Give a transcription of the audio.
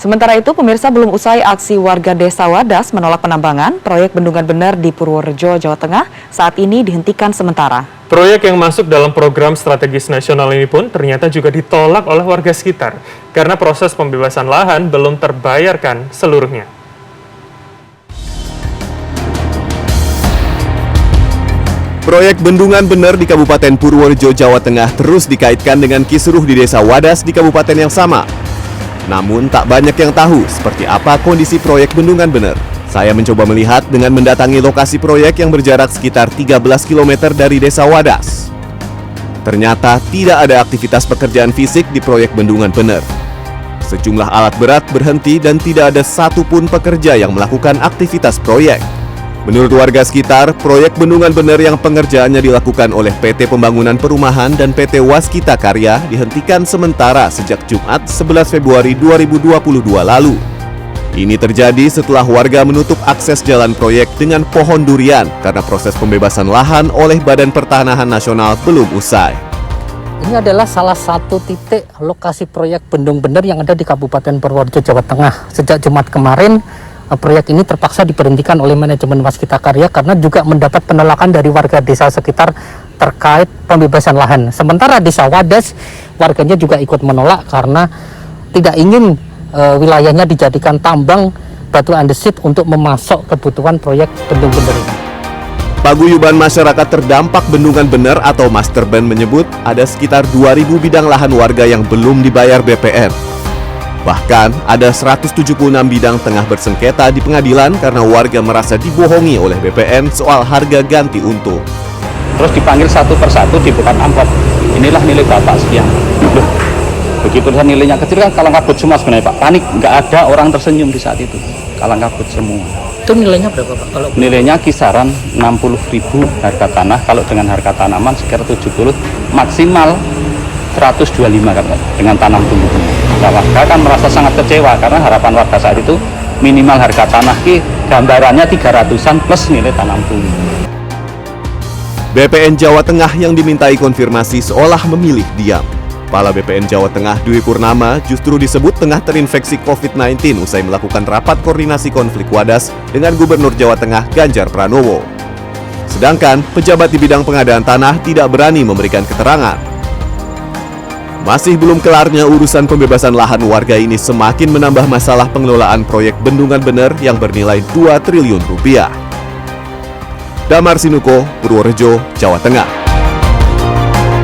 Sementara itu, pemirsa, belum usai aksi warga Desa Wadas menolak penambangan, proyek Bendungan Bener di Purworejo, Jawa Tengah saat ini dihentikan sementara. Proyek yang masuk dalam program strategis nasional ini pun ternyata juga ditolak oleh warga sekitar karena proses pembebasan lahan belum terbayarkan seluruhnya. Proyek Bendungan Bener di Kabupaten Purworejo, Jawa Tengah terus dikaitkan dengan kisruh di Desa Wadas di kabupaten yang sama. Namun tak banyak yang tahu seperti apa kondisi proyek Bendungan Bener. Saya mencoba melihat dengan mendatangi lokasi proyek yang berjarak sekitar 13 km dari Desa Wadas. Ternyata tidak ada aktivitas pekerjaan fisik di proyek Bendungan Bener. Sejumlah alat berat berhenti dan tidak ada satupun pekerja yang melakukan aktivitas proyek. Menurut warga sekitar, proyek Bendungan Bener yang pengerjaannya dilakukan oleh PT Pembangunan Perumahan dan PT Waskita Karya dihentikan sementara sejak Jumat 11 Februari 2022 lalu. Ini terjadi setelah warga menutup akses jalan proyek dengan pohon durian karena proses pembebasan lahan oleh Badan Pertanahan Nasional belum usai. Ini adalah salah satu titik lokasi proyek Bendung Bener yang ada di Kabupaten Purworejo, Jawa Tengah. Sejak Jumat kemarin, proyek ini terpaksa diberhentikan oleh manajemen Waskita Karya karena juga mendapat penolakan dari warga desa sekitar terkait pembebasan lahan. Sementara Desa Wadas, warganya juga ikut menolak karena tidak ingin wilayahnya dijadikan tambang batu andesit untuk memasok kebutuhan proyek Bendung Bener ini. Paguyuban masyarakat terdampak Bendungan Bener atau Masterband menyebut ada sekitar 2.000 bidang lahan warga yang belum dibayar BPN. Bahkan ada 176 bidang tengah bersengketa di pengadilan karena warga merasa dibohongi oleh BPN soal harga ganti untung. Terus dipanggil satu persatu dibuka amplop. Inilah nilai Bapak sekian. Loh, begitu nilainya kecil kan kalang kabut semua sebenarnya Pak. Panik, nggak ada orang tersenyum di saat itu. Kalang kabut semua. Itu nilainya berapa Pak? Kalau nilainya kisaran 60.000 harga tanah. Kalau dengan harga tanaman sekitar 70, maksimal 125 kan, dengan tanam tumbuh-tumbuh. Warga kan merasa sangat kecewa karena harapan warga saat itu minimal harga tanah gambarannya 300-an plus nilai tanam tumbuh. BPN Jawa Tengah yang dimintai konfirmasi seolah memilih diam. Kepala BPN Jawa Tengah Dwi Purnama justru disebut tengah terinfeksi COVID-19 usai melakukan rapat koordinasi konflik Wadas dengan Gubernur Jawa Tengah Ganjar Pranowo. Sedangkan pejabat di bidang pengadaan tanah tidak berani memberikan keterangan. Masih belum kelarnya urusan pembebasan lahan warga ini semakin menambah masalah pengelolaan proyek Bendungan Bener yang bernilai 2 triliun rupiah. Damar Sinuko, Purworejo, Jawa Tengah.